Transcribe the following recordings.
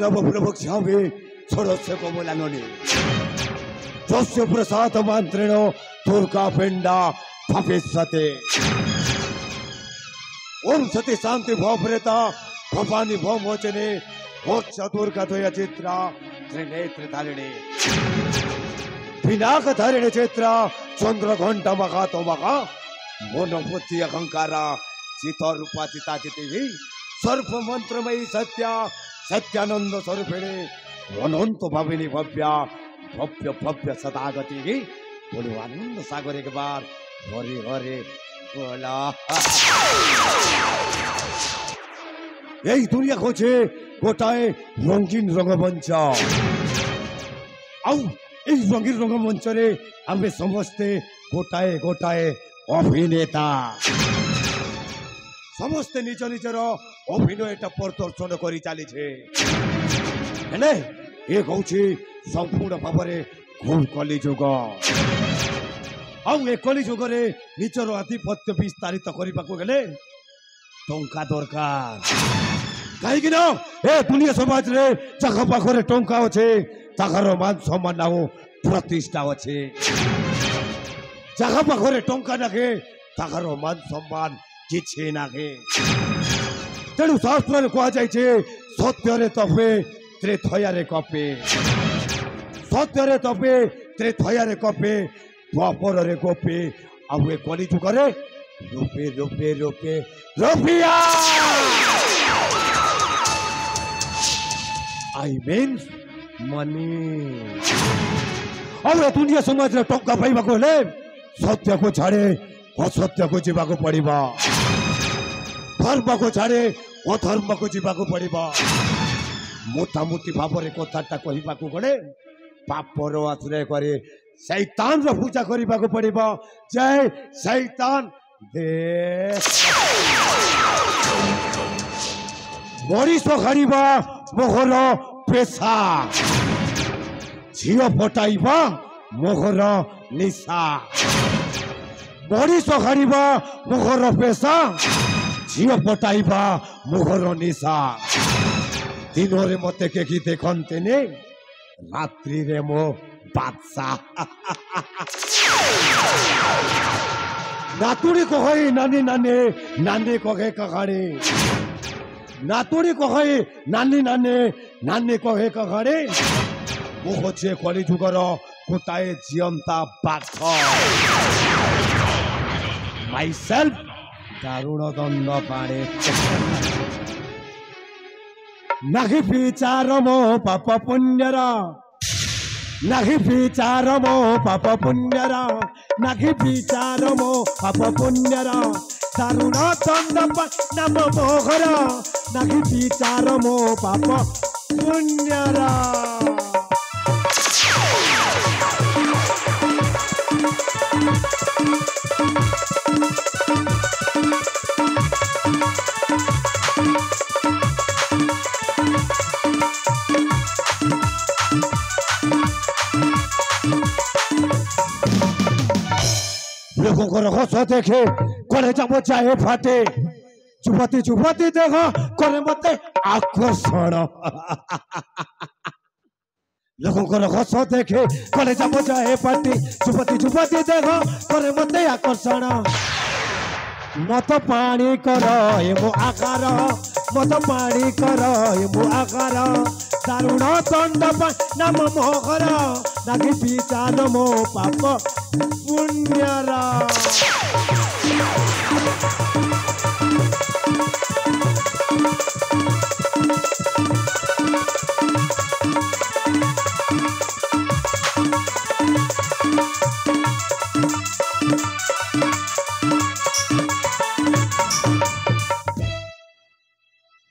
नवप्रवक्ष्यामि षोडश कमलानने तस्य प्रसाद मन्त्रेण दुर्गापिण्ड भविष्यते ओम सती शांति भवप्रेता भवानी भवमोचने मोक्ष दुर्गाद्वय चित्रा त्रिनेत्रधारिणे पिनाकधारिणे चित्रा चंद्रघंटा मघातो मघा मोनभूति अहंकारा चिता रूपा चिताचिति सर्व मंत्रमयी सत्या सत्यानंद स्वरूपिणी अनंत भाविनी भव्या भव्य भव्य सदागति बोलो आनंद सागर एक बार हरे हरे बोला यही दुनिया खोजे गोटाए रंगीन रंगमंच आउ रंगीन रंगमंच रे आमे समस्ते गोटाए गोटाए अभिनेता समस्ते निज निजर अभिनय प्रदर्शन करी चली हेले ये हूँ संपूर्ण भाव में घोर कलिजुग आउ ए कलिजुग निजर आधिपत्य विस्तारित करने को गले टंका दरकार कहीं ए दुनिया समाज रे जगह पाखरे टंका अच्छे ताकर मान सम्मान आउ प्रतिष्ठा अच्छे जगह पाखरे टंका नागे ताकर मान सम्मान किछि नागे तेणु शास्त्र कह जाए सत्य तपे त्रेथया कपे सत्य तपे त्रेथया कपे द्वापर गोपे आउ ए कलिजुग रूपे रूपे रूपे रुपया आई मीन मनी अब दुनिया समाज रे टंका पाइबा को हेले सत्य को छाड़े असत्य को जीवा को पड़िबा धर्म को छाड़े अधर्म को जीवा को पड़िबा मोटामोटी भाव में कथाटा कहवा को गले पापर आश्रय करे शैतान रो पूजा करने को पड़िबा जय शैतान दे मरीष खाड़ीबा मोहर पेशा झील फटाइबा मोहर निशा मरीष खाड़ीबा मोहर पेशा झील फटाइबा मोहर निशा दिन रे मते के देखते ने रात्रि रे मो बादशाह नातुड़ी कहे नानी नानी नानी कहे कहाड़ी नातुड़ी कहे नानी नानी नानी कहे कहाड़ी वो हे कलिजुगर गोटाए जीवंता बाघ माई सेल्फ दारुण दंड पाणे नाही विचार मो पाप पुण्यर नाही विचार मो पाप पुण्यर नाही विचार मो पाप पुण्यर दारुण दंड नाम मोहर नाही विचार मो पाप पुण्यर लोगों हस देखे करे जब चाहे फाटे चुपती चुपती देख करे मत आकर्षण लोगों हस देखे करे जब चाहे फाटे चुपती चुपती देख करे मत आकर्षण मत पानी कर मो आकार मत पानी कर मो आकार दारुण दंड नाम मोहर नागी विचार मो पाप पुण्यरा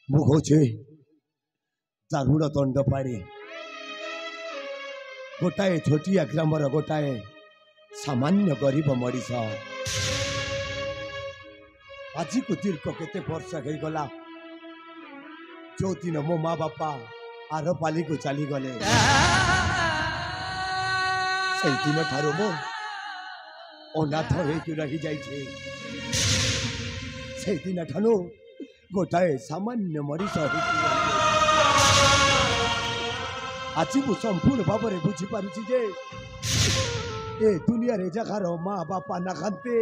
मुझे दारुण दंड पाड़ी गोटाए छोटिया ग्रामर गोटाए सामान्य गरीब मरीष आज को दीर्घ केते वर्ष हो गला जो दिन मो माँ बापा आर पाली को चली गले से दिन ठारो मो अनाथ हो रही जाइए से दिन ठानु गोटाए सामान्य मरीष आज मु संपूर्ण भाव में बुझीपारुची जे ए दुनिया रे जगार माँ बापा ना खाते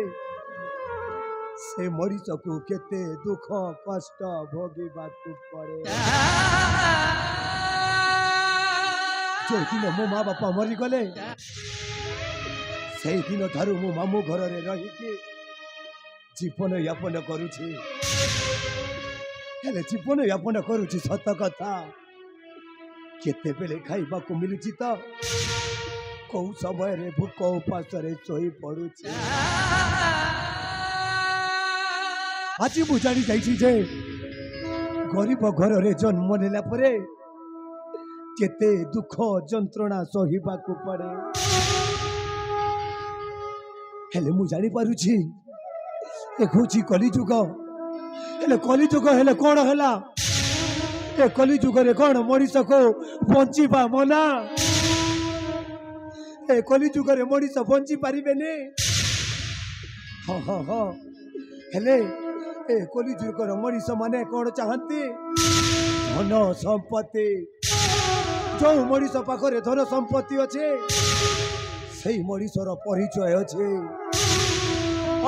से मरीच को केते दुख कष्ट भोगिबा पड़े। जो दिन मो माँ बापा मरी गले से दिन ठारू मो मामू घर रे रही जीवन यापन करुछि हेले जीवन यापन करुछि सत कथा केते बेले खाइबा को मिलुछि त कौ समय रे भूख उपास रे सोई पड़ुछि। आज मु जानी जाइछि जे गरीब घर रे जन्म नेला परे केते दुख जंत्रणा सहिबा को पड़े। हेले मु जानी पारुछि ए खोची कलिजुग हेले कलिजुग हेले कोन हैला ए कलिजुग रे कोन मनीष को बंचिबा मना ए कलिजुग रे मनीष बंची पारिबे ने हाँ हाँ हाँ हेले ए कलिजुग रे मनीष माने कोन चाहंती धन संपत्ति जो मनीष पाखरे धन संपत्ति अच्छे से मनीषर परिचय अच्छे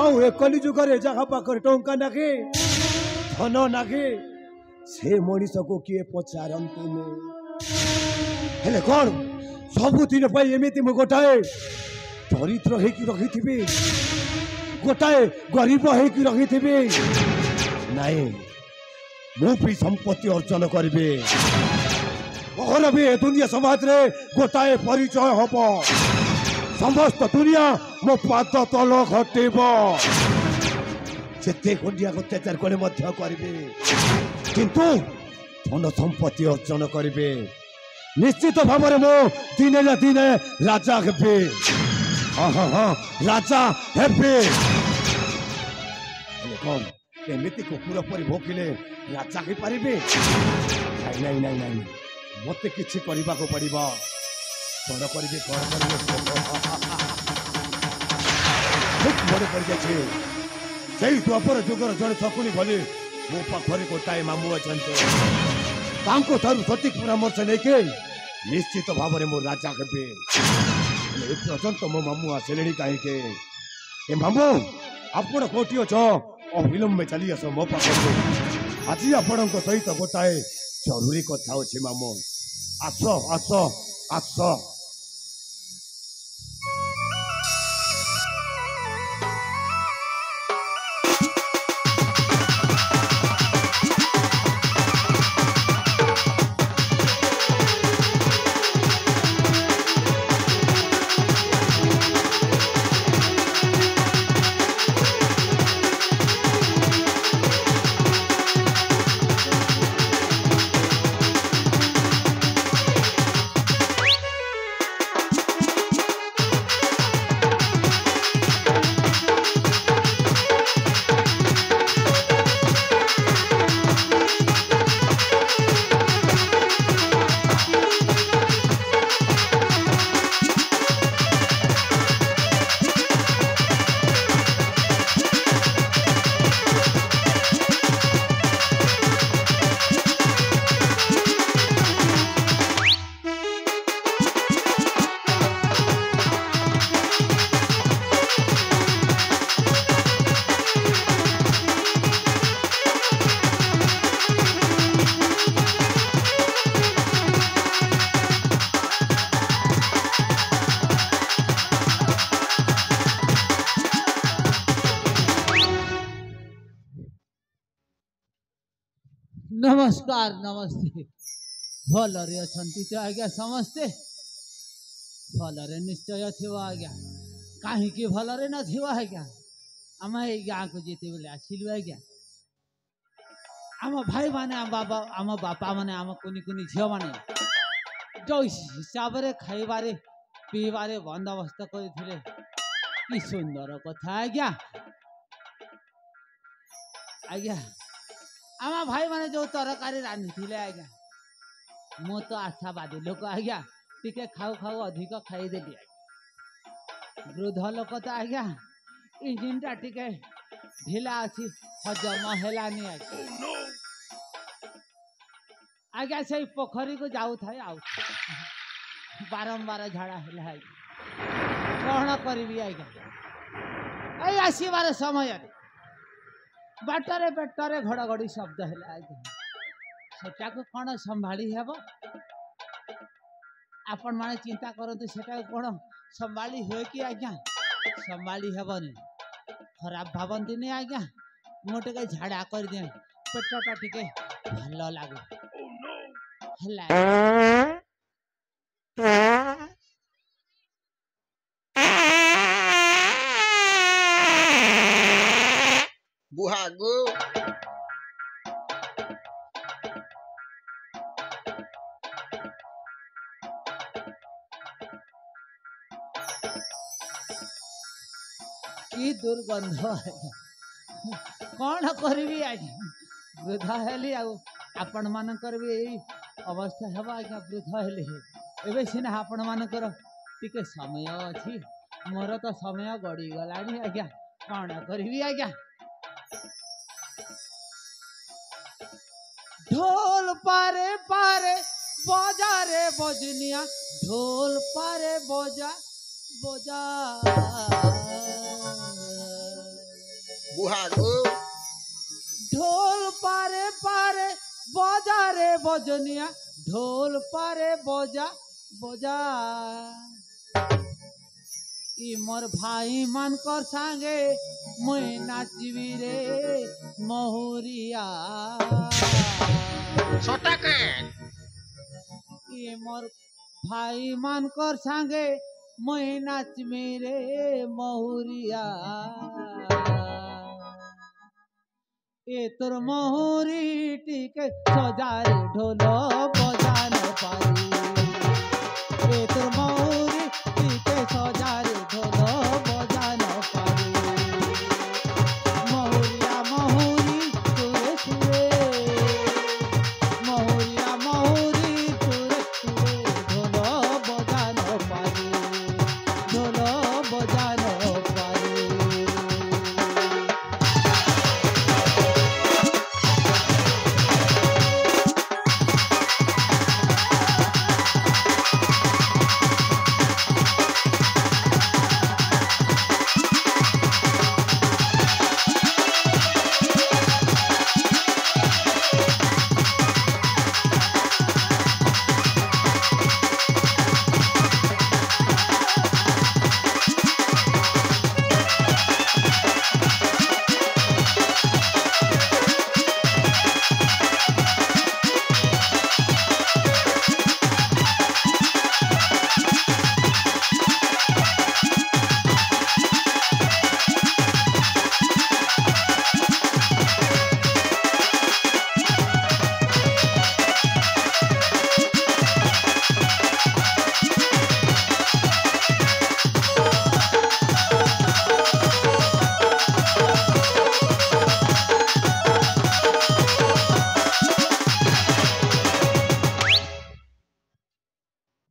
आउ ए कलिजुग रे जहाँ पाखरे टंका नागे धन नागे से मनीष को किए पचारती हेले कौन सबुदिन एमती मु गोटाए दरिद्र होकी रखी गोटाए गरीब होकी रखी नाई मुझे संपत्ति अर्जन करी भी दुनिया समाज रे गोटाए परिचय हम समस्त दुनिया मो पाद तल घटेब जिते खंडिया अत्याचार करेंगे किंतु धन संपत्ति अर्जन करेंगे निश्चित भाव में मो दिने ना दिने राजा हेबे हाँ हाँ हाँ राजा हेबे कौन एमती कुकुर पर भोकिले राजा हो पारे नहीं नहीं नहीं नहीं मत किसी करने को पड़ो कौन करेंगे कौन कर द्वापर जुगर जड़े शकुनी भली मो पाखरे गोटाए मामू अच्छा सठिक परामर्श लेके निश्चित भाव में मो राजा हेबे पर्यंत मो मामू आसिले कहीं मामू आपण कोटी अच अविलंबे चली आस मो पाख आज आपण सहित गोटाए जरूरी कथा अच्छे मामू आस आस आस नमस्कार नमस्ते भलरे अछंती तो आज्ञा समस्ते भलरे निश्चय थी आज्ञा कहीं भलरे न थी आज्ञा आम ये गाँ को जिते बेले आसिलु आज्ञा आम भाई माने आम बापा माने आम कुनी कुनी झील माने जो हिसाब से खाइबारे पीबारे बंदोबस्त करथिले कि सुंदर कथा आज्ञा आज्ञा आम भाई माने जो तरकारी रांधि थे आज्ञा मु तो आशावादी लोक आज्ञा टिके खाऊ खाऊ अधिक खाईदेली वृद्ध लोक तो आज्ञा इंजिन टा टिके ढिला अच्छी हजम हेलानी आज्ञा से पोखरी को जाऊ था बारंबार झाड़ा है कौन करी आज्ञा এই আসিবার সময় বাଟরে পেটরে ঘড়ঘড়ি শব্দ হলে আজ্ঞা সেটাকে কোণ সম্ভাଳି ହେବ ଆପଣ ମାନେ ଚିନ୍ତା କରନ୍ତୁ ସେଟାକୁ କ'ଣ ସମ୍ଭାଳି ହୁଏ କି ଆଜ୍ଞା ସମ୍ଭାଳି ହେବନି ଖରାପ ଭାବନ୍ତିନି ଆଜ୍ଞା ମୁଁ ଟିକେ ଝାଡ଼ା କରିଦିଏ ପେଟଟା ଟିକେ ଭଲ ଲାଗୁ ହେଲା बुहागो କି ଦୁର୍ଗନ୍ଧ କ'ଣ କରିବି ଆଜ୍ଞା ବୃଦ୍ଧ ହେଲି ଆଉ ଆପଣମାନଙ୍କର ବି ଏଇ ଅବସ୍ଥା ହେବ ଆଜ୍ଞା ବୃଦ୍ଧ ହେଲି ଏବେ ସିନା ଆପଣମାନଙ୍କର ଟିକେ ସମୟ ଅଛି ମୋର ତ ସମୟ ଗଡ଼ିଗଲାଣି ଆଜ୍ଞା କ'ଣ କରିବି ଆଜ୍ଞା ढोल पारे पारे बजा रे बजनिया ढोल पारे बजा बजा बुहागो ढोल पारे पारे बजा रे बजनिया ढोल पारे बजा बजा इ मोर भाई मानकर सांगे मुई नाचबी रे महुरिया ये मोर भाई मानकर सांगे मुई नाचमी रे महुरिया ए तोर महुरी टिके सजारे ढोल बजान पारी ए तोर महुरी टिके सजारे ढोल बजान पारी महुरिया महुरी तुरे तुरे महुरिया महुरी तुरे तुरे ढोल बजान पारी ढोल बजान पारी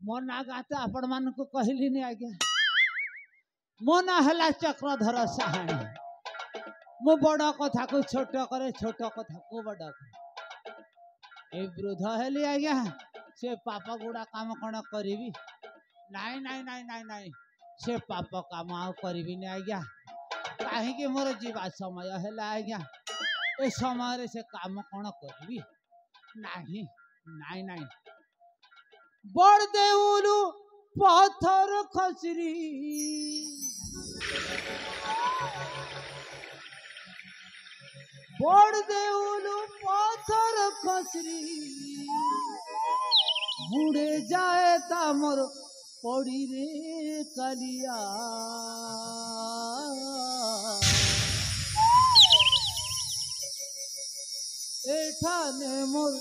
ମୋ ନା ଗାଁଟା ଆପଣମାନଙ୍କୁ କହିଲିନି ଆଜ୍ଞା ମୋ ନାଁ ହେଲା ଚକ୍ରଧର ସାହାଣୀ ମୁଁ ବଡ଼ କଥାକୁ ଛୋଟ କରେ ଛୋଟ କଥାକୁ ବଡ଼ କରେ ଏଇ ବୃଦ୍ଧ ହେଲି ଆଜ୍ଞା ସେ ପାପ ଗୁଡ଼ା କାମ କ'ଣ କରିବି ନାଇଁ ନାଇଁ ନାଇଁ ନାଇଁ ନାଇଁ ସେ ପାପ କାମ ଆଉ କରିବିନି ଆଜ୍ଞା କାହିଁକି ମୋର ଯିବା ସମୟ ହେଲା ଆଜ୍ଞା ଏ ସମୟରେ ସେ କାମ କ'ଣ କରିବି ନାହିଁ ନାଇଁ ନାଇଁ बड़ देउलु पत्थर खसरी बड़ देउलु पत्थर खसरी मुड़े जाए ता मोर पड़ी रे कलिया एठाने मोर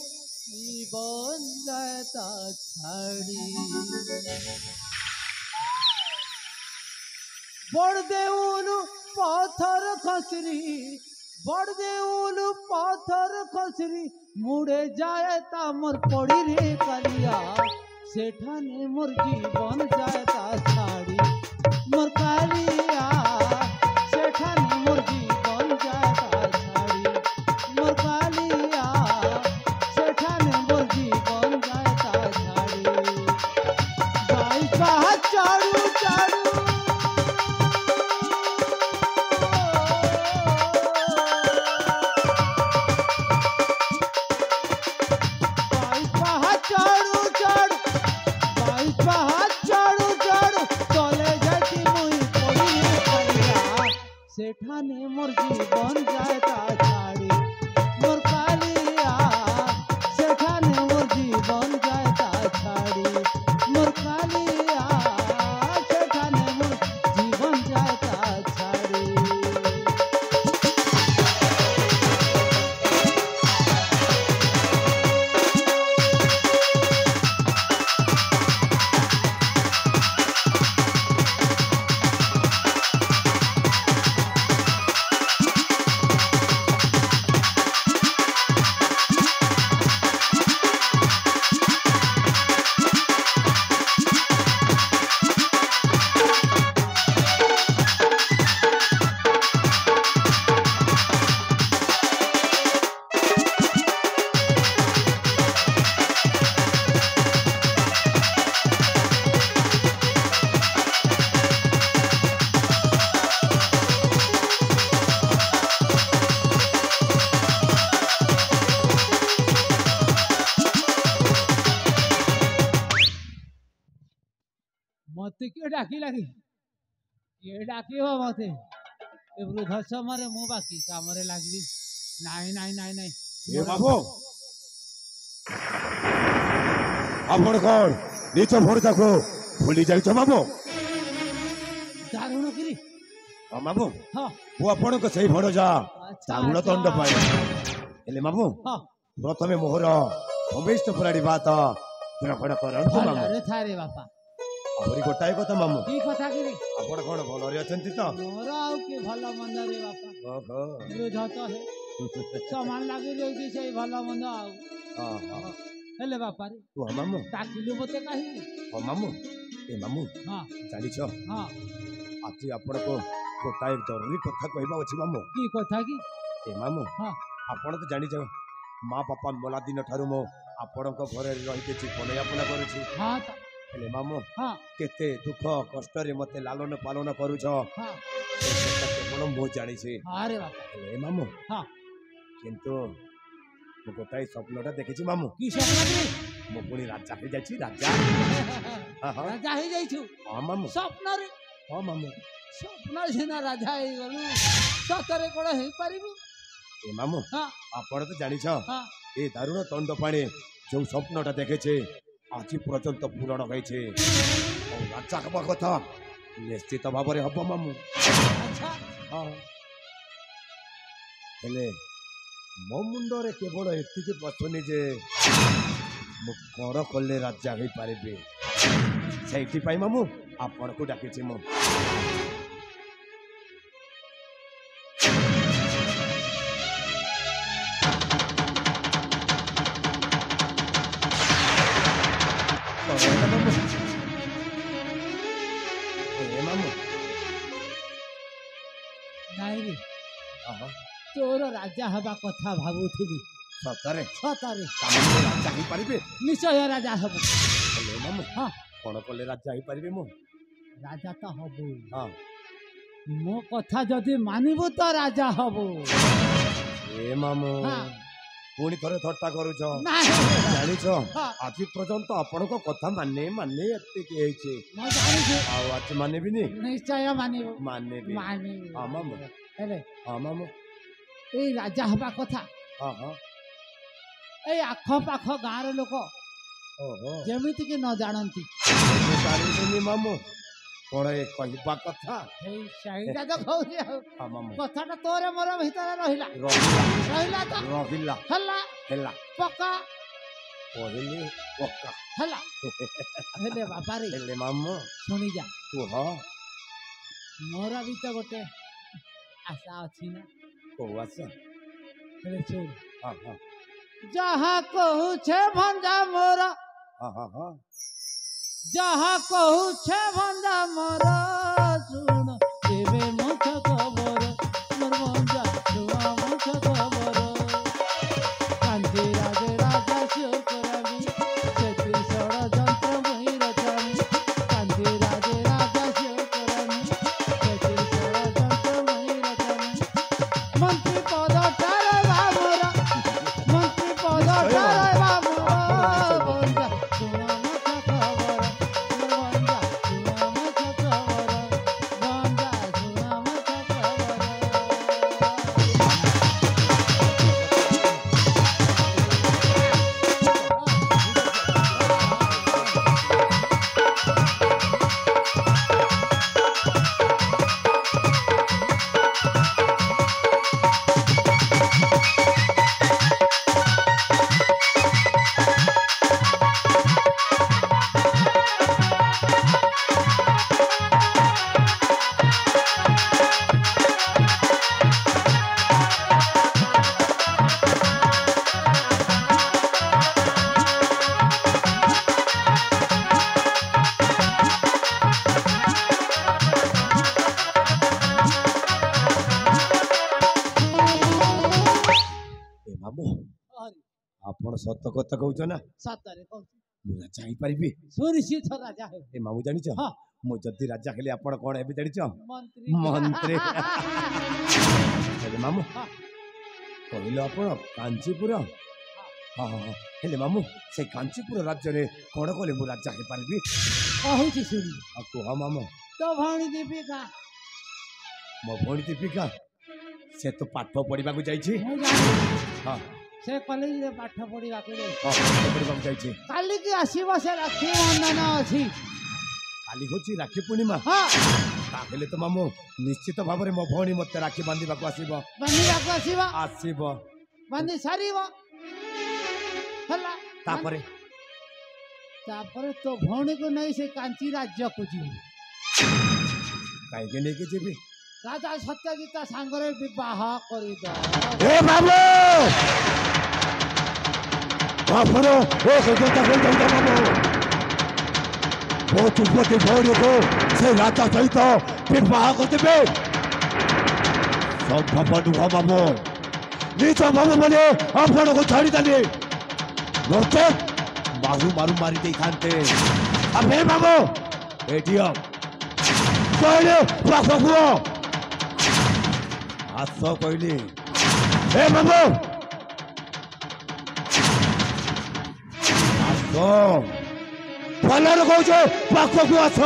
जीवन जाता छाड़ी बड़ देउलु पत्थर खसरी बड़ देउलु पत्थर खसरी मुड़े जाए ता मोर पड़ी रे कलिया सेठाने मोर जीवन जाता छाड़ी मोर कलिया सेठाने मोर जीवन जाता छाड़ी मोर कलिया सेठाने मोर जीवन जाता छाड़ी সেখানে মোর জীবন যায় তা ছাড়ি মোর কালিয়া সেখানে মোর জীবন যায় তা ছাড়ি মোর কালিয়া সেখানে মোর জীবন যায় তা ছাড়ি मते किए डाकी लगी किए डाकी हो मते ए वृद्ध समरे मु बाकी कामरे लागबी नाई नाई नाई नाई ए बाबू आपण कोण नीच भोर जाको भूली जाइछ बाबू दारुण गिरी हां बाबू हां वो आपण को सही भोर जा अच्छा, तांगुल अच्छा। दंड पाए हेले बाबू हां प्रथमे मोहर अभिष्ट पुराड़ी बात ग्रहण करंतु मामू अरे थारे बापा आहरी गोटाए कथा मामू की कथा गिरी आपण कोण भलरे अछंती तो मोर आउ के भला मंद रे बापा ओहो वृद्ध तो है समान लागी रही से भला मंद आउ हां हां हेले बापा रे तू मामू डाकिलु मते काहे ओ मामू ए मामू हां जानिछ हां आज आपण को गोटाए जरूरी कथा कहबा अछि मामू की कथा की ए मामू हां आपण तो जानिछ माँ बापा मला दिन ठारू मो आपण को घरे रही के जीवन यापन करूछि हां तो हेले मामू हां केते दुख कष्ट रे मते लालन पालन करूछ हां केवल मो जानी छी अरे बापा हेले मामू हां किंतु मो गोटाए स्वप्नटा देखिछि मामू की स्वप्न रे मो पुणी राजा हे जाछि राजा हां हां राजा हे जाइछु हां मामू स्वप्न रे हां मामू स्वप्न सिना राजा हे गलु सतरे कोण हे परिबु ए मामू हां आपण तो जानिछ हां ए दारुण तंड पाणी जो स्वप्नटा देखेछे आज पर्यंत पूरण होइछे और राजा हवा कथा निश्चित भाव रे हब मामू अच्छा हां हेले मो मुंडरे केवल एतिके पसुनी जे मो कर कले राजा होई पारिबे सेठी पाई मामू आपण को डाकिछि मो ए मामू नाई रे हां तोर राजा हबा कथा भाबुथिबी सतरे सतरे तामने राजा होई पारिबे निश्चय राजा हबु हेले मामू हां कोन कले राजा होई पारिबे मो राजा तो हबु हां मो कथा जदि मानिबु तो राजा हबु ए मामू हां पुणी थरे थट्टा करूछ नाही जानिछ हां आज पर्यंत आपण को कथा माने माने एते के हेचे मो जानि छु आ आज माने भी नहीं निश्चय मानिबु माने भी मानिबु हां मामू हेले हां मामू ए राजा हबा कथा हां हां ए आख पाख गाँव लोक ओहो जेमिति कि न जानती जानिनी मामू कोण ए कहबा कथा ସେଇଟା ତ କହୁଛି ଆଉ हां मामू କଥାଟା ତୋର ମୋର ଭିତରେ ରହିଲା रहिला ରହିଲା ତ रहिला ହେଲା हेला ପକା कहले पक्का ହେଲା ହେଲେ ବାପାରେ हेले मामू ଶୁଣି ଯା तू हां ମୋର ବି ତ ଗୋଟେ ଆଶା ଅଛି ନା को आसा ହେଲେ ଶୁଣ हां हां ଯାହା କହୁଛେ ଭଞ୍ଜା ମୋର हां हां हां ଯାହା କହୁଛେ ଭଞ୍ଜା ମୋର ଶୁଣ ଏବେ ମୁଖ ଖବର ମୋର ଭଞ୍ଜା ଶୁଣ ମୁଖ ଖବର କାନ୍ତି ରାଜେ ରାଜା ଶିବ କରାମି ସେତି ଷଡ଼ଯନ୍ତ୍ର ମୁଇଁ ରଚାମି କାନ୍ତି ରାଜେ ରାଜା ଶିବ କରାମି ସେତି ଷଡ଼ଯନ୍ତ୍ର ମୁଇଁ ରଚାମି ମନ୍ତ୍ରୀ ପଦଟାରେ ବାମର ମନ୍ତ୍ରୀ ପଦଟାରେ ବାମର ଭଞ୍ଜା ଶୁଣ ମୁଖ ଖବର ମୋର ଭଞ୍ଜା ଶୁଣ ମୁଖ ଖବର ଆପଣ ସତ କଥା କହୁଛ ନା ସତରେ କହୁଛି ମୁଁ ରାଜା ହେଇପାରିବି ସୁନିଶ୍ଚିତ ରାଜା ହେବେ ଏ ମାମୁଁ ଜାଣିଛ ହଁ ମୁଁ ଯଦି ରାଜା ହେଲେ ଆପଣ କଣ ହେବେ ଜାଣିଛ ମନ୍ତ୍ରୀ ମନ୍ତ୍ରୀ ହେଲେ ମାମୁଁ ହଁ କହିଲ ଆପଣ କାଞ୍ଚିପୁର ହଁ ହଁ ହଁ ହେଲେ ମାମୁଁ ସେ କାଞ୍ଚିପୁର ରାଜ୍ୟରେ କଣ କଲେ ମୁଁ ରାଜା ହେଇପାରିବି କହୁଛି ଶୁଣି ଆଉ କୁହ ମାମୁଁ ତୋ ଭଉଣୀ ଦୀପିକା ମୋ ଭଉଣୀ ଦୀପିକା ସେ ତ ପାଠ ପଢିବାକୁ ଯାଇଛି ମୁଁ ଜାଣିଛି ହଁ ସେ କଲେଜରେ ପାଠ ପଢିବାକୁ ଯାଇଛି ହଁ ପାଠ ପଢିବାକୁ ଯାଇଛି କାଲିକି ଆସିବ ସେ ରାକ୍ଷୀ ବନ୍ଧନ ଅଛି କାଲି ହଉଛି ରାକ୍ଷୀ ପୂର୍ଣ୍ଣିମା ହଁ ତାହେଲେ ତ ମାମୁଁ ନିଶ୍ଚିତ ଭାବରେ ମୋ ଭଉଣୀ ମତେ ରାକ୍ଷୀ ବାନ୍ଧିବାକୁ ଆସିବ ବାନ୍ଧିବାକୁ ଆସିବ ଆସିବ ବାନ୍ଧି ସାରିବ ହେଲା ତାପରେ ତାପରେ ତୋ ଭଉଣୀକୁ ନେଇ ସେ କାଞ୍ଚି ରାଜ୍ୟକୁ ଯିବୁ କାହିଁକି ନେଇକି ଯିବି ରାଜା ସତ୍ୟଜିତ ସାଙ୍ଗରେ ବିବାହ କରିଦ ଏ ବାବୁ ଆପଣ ଏ କଥା କହିଯାଉଛ ବାବୁ ମୋ ଯୁବତୀ ଭଉଣୀକୁ ସେ ରାଜା ସହିତ ବିବାହ କରିଦେବେ ସମ୍ଭବ ନୁହଁ ବାବୁ ନିଜ ବାବୁ ମାନେ ଆପଣଙ୍କୁ ଛାଡ଼ିଦେଲି ନଚେତ୍ ବାହୁ ମାରୁ ମାରି ଦେଇଥାନ୍ତେ ଆମେ ବାବୁ ଏଠି କହିଲେ ପାଖକୁ ଆସ କହିଲି ଏ ବାବୁ ଆସ ଭଲରେ କହୁଛେ ପାଖକୁ ଆସ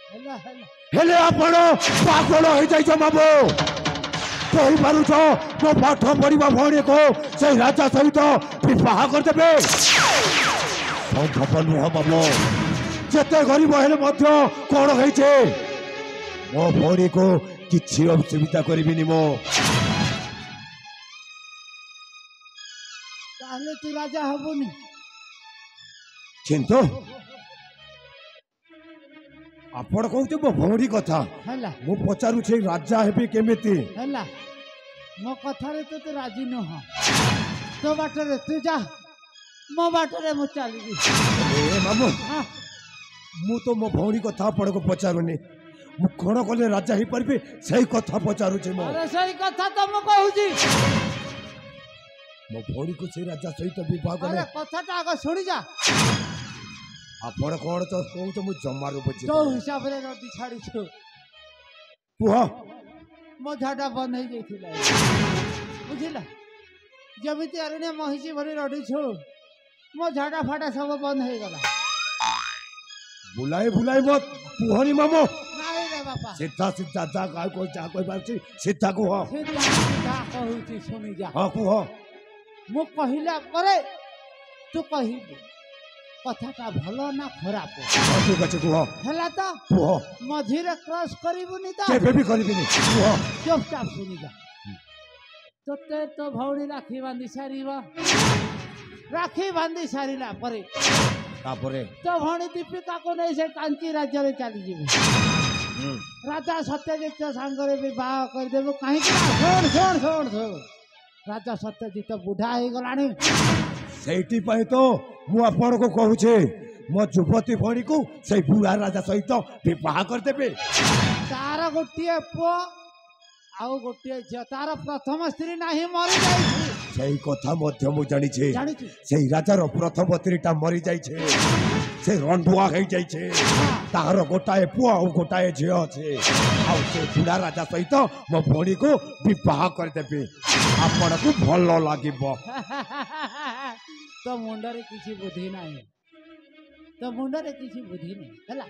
ହେଲା ହେଲା ହେଲେ ଆପଣ ପାଗଳ ହେଇଯାଇଛ ବାବୁ କହିପାରୁଛ ମୋ ପାଠ ପଢିବା ଭଉଣୀକୁ ସେଇ ରାଜା ସହିତ ବିବାହ କରିଦେବେ ସମ୍ଭବ ନୁହଁ ବାବୁ ଯେତେ ଗରିବ ହେଲେ ମଧ୍ୟ କଣ ହେଇଛେ ମୋ ଭଉଣୀକୁ କିଛି ଅସୁବିଧା କରିବିନି ମୁଁ ତାହେଲେ ତୁ ରାଜା ହବୁନି କିନ୍ତୁ ଆପଣ କହୁଛେ ମୋ ଭଉଣୀ କଥା ହେଲା ମୁଁ ପଚାରୁଛି ରାଜା ହେବି କେମିତି ହେଲା ମୋ କଥାରେ ତୁ ତୁ ରାଜି ନୁହଁ ତୋ ବାଟରେ ତୁ ଯା ମୋ ବାଟରେ ମୁଁ ଚାଲିବି ଏ ମାମୁଁ ହଁ ମୁଁ ତ ମୋ ଭଉଣୀ କଥା ଆପଣଙ୍କୁ ପଚାରୁନି ମୁଁ କଣ କଲେ ରାଜା ହେଇପାରିବି ସେଇ କଥା ପଚାରୁଛି ମୁଁ ଆରେ ସେଇ କଥା ତ ମୁଁ କହୁଛି ମୋ ଭଉଣୀକୁ ସେଇ ରାଜା ସହିତ ବିବାହ କଲେ ଆରେ କଥାଟା ଆଗ ଶୁଣି ଯା ଆପଣ କଣ ତ କହୁଛ ମୁଁ ଜମାରୁ ବୁଝି ତୋ ହିସାବରେ ନଦୀ ଛାଡ଼ିଛୁ କୁହ ମୋ ଝାଡ଼ା ବନ୍ଦ ହେଇଯାଇଥିଲା ବୁଝିଲା ଯେମିତି ଆରେ ମହିଷି ଭରି ରଢିଛୁ ମୋ ଝାଡ଼ା ଫାଟା ସବୁ ବନ୍ଦ ହେଇଗଲା ବୁଲାଇ ବୁଲାଇ ମୋ କୁହନି ମାମୁଁ ନାଇଁ ରେ ବାପା ସିଧା ସିଧା ଯାହା କହିପାରୁଛି ସିଧା କୁହ ସିଧା କହୁଛି ଶୁଣି ଯା ହଁ କୁହ ମୁଁ କହିଲା ପରେ ତୁ କହିବୁ କଥାଟା ଭଲ ନା ଖରାପ ହଁ ଠିକ ଅଛି କୁହ ହେଲା ତ କୁହ ମଝିରେ କ୍ରସ୍ କରିବୁନି ତ କେବେ ବି କରିବିନି କୁହ ଚୁପଚାପ ଶୁଣି ଯା ତୋତେ ତୋ ଭଉଣୀ ରାକ୍ଷୀ ବାନ୍ଧି ସାରିବ ରାକ୍ଷୀ ବାନ୍ଧି ସାରିଲା ପରେ ତାପରେ ତୋ ଭଉଣୀ ଦୀପିକାକୁ ନେଇ ସେ କାଞ୍ଚି ରାଜ୍ୟରେ ଚାଲିଯିବୁ ରାଜା ସତ୍ୟଜିତ ସାଙ୍ଗରେ ବିବାହ କରିଦେବୁ କାହିଁକି ନା ଶୁଣ ଶୁଣ ଶୁଣ ଶୁଣ ରାଜା ସତ୍ୟଜିତ ବୁଢା ହେଇଗଲାଣି ସେଇଥିପାଇଁ ତ ମୁଁ ଆପଣଙ୍କୁ କହୁଛି ମୋ ଯୁବତୀ ଭଉଣୀକୁ ସେଇ ବୁଢା ରାଜା ସହିତ ବିବାହ କରିଦେବେ ତାର ଗୋଟିଏ ପୁଅ ଆଉ ଗୋଟିଏ ଝିଅ ତାର ପ୍ରଥମ ସ୍ତ୍ରୀ ନାହିଁ ମରିଯାଇଛି ସେଇ କଥା ମଧ୍ୟ ମୁଁ ଜାଣିଛି ଜାଣିଛୁ ସେଇ ରାଜାର ପ୍ରଥମ ସ୍ତ୍ରୀଟା ମରିଯାଇଛି ସେ ରଣ୍ଡୁଆ ହେଇଯାଇଛି ତାହାର ଗୋଟାଏ ପୁଅ ଆଉ ଗୋଟାଏ ଝିଅ ଅଛି ଆଉ ସେ ବୁଢା ରାଜା ସହିତ ମୋ ଭଉଣୀକୁ ବିବାହ କରିଦେବି ଆପଣଙ୍କୁ ଭଲ ଲାଗିବ ତୋ ମୁଣ୍ଡରେ କିଛି ବୁଦ୍ଧି ନାହିଁ ତୋ ମୁଣ୍ଡରେ କିଛି ବୁଦ୍ଧି ନାହିଁ ହେଲା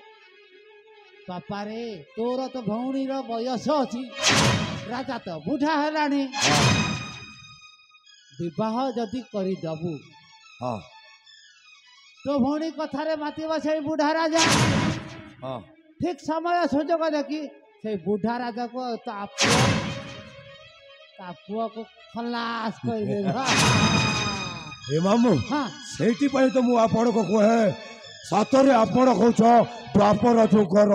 ବାପାରେ ତୋର ତ ଭଉଣୀର ବୟସ ଅଛି ରାଜା ତ ବୁଢା ହେଲାଣି ବିବାହ ଯଦି କରିଦେବୁ ହଁ ତୋ ଭଉଣୀ କଥାରେ ମାତିବ ସେଇ ବୁଢା ରାଜା ହଁ ଠିକ ସମୟ ସୁଯୋଗ ଦେଖି ସେଇ ବୁଢା ରାଜାକୁ ତା ପୁଅକୁ ଖଲାସ କରିଦେବ ଏ ମାମୁଁ ହଁ ସେଇଥିପାଇଁ ତ ମୁଁ ଆପଣଙ୍କୁ କୁହେ ସତରେ ଆପଣ କହୁଛ ଦ୍ୱାପର ଯୁଗର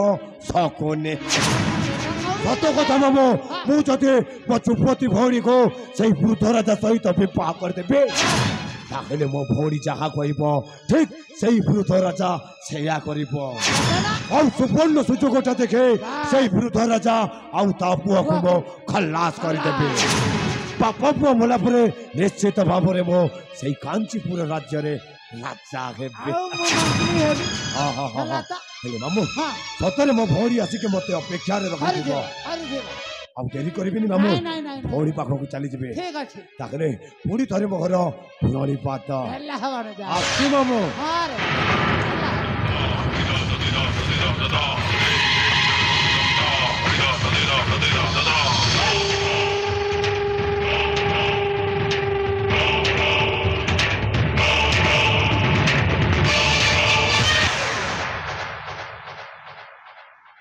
ଶକୁନି କହୁଛି ସତ କଥା ମାମୁଁ ମୁଁ ଯଦି ମୋ ଯୁବତୀ ଭଉଣୀକୁ ସେଇ ବୃଦ୍ଧ ରାଜା ସହିତ ବିବାହ କରିଦେବି ତାହେଲେ ମୋ ଭଉଣୀ ଯାହା କହିବ ଠିକ ସେଇ ବୃଦ୍ଧ ରାଜା ସେଇଆ କରିବ ଆଉ ସୁବର୍ଣ୍ଣ ସୁଯୋଗଟା ଦେଖେ ସେଇ ବୃଦ୍ଧ ରାଜା ଆଉ ତା ପୁଅକୁ ମୁଁ ଖଲାସ କରିଦେବି ବାପା ପୁଅ ମଲା ପରେ ନିଶ୍ଚିତ ଭାବରେ ମୁଁ ସେଇ କାଞ୍ଚିପୁର ରାଜ୍ୟରେ ରାଜା ହେବି ଆଉ ମୁଁ ମନ୍ତ୍ରୀ ହେବି ହଁ ହଁ ହଁ ହେଲା ହଁ ତ ହେଲେ ମାମୁଁ ହଁ ସତରେ ମୋ ଭଉଣୀ ଆସିକି ମତେ ଅପେକ୍ଷାରେ ରଖିଯିବ ହରିଦେବ ଆଉ ଡେରି କରିବିନି ମାମୁଁ ନାଇଁ ନାଇଁ ନାଇଁ ନାଇଁ। ଭଉଣୀ ପାଖକୁ ଚାଲିଯିବେ ଠିକ ଅଛି ତାହେଲେ ପୁଣି ଥରେ ମୋ ଘର ପୁରଣିପାତ ହେଲା ହବାର ଯା ଆସି ମାମୁଁ ହଁ ରେ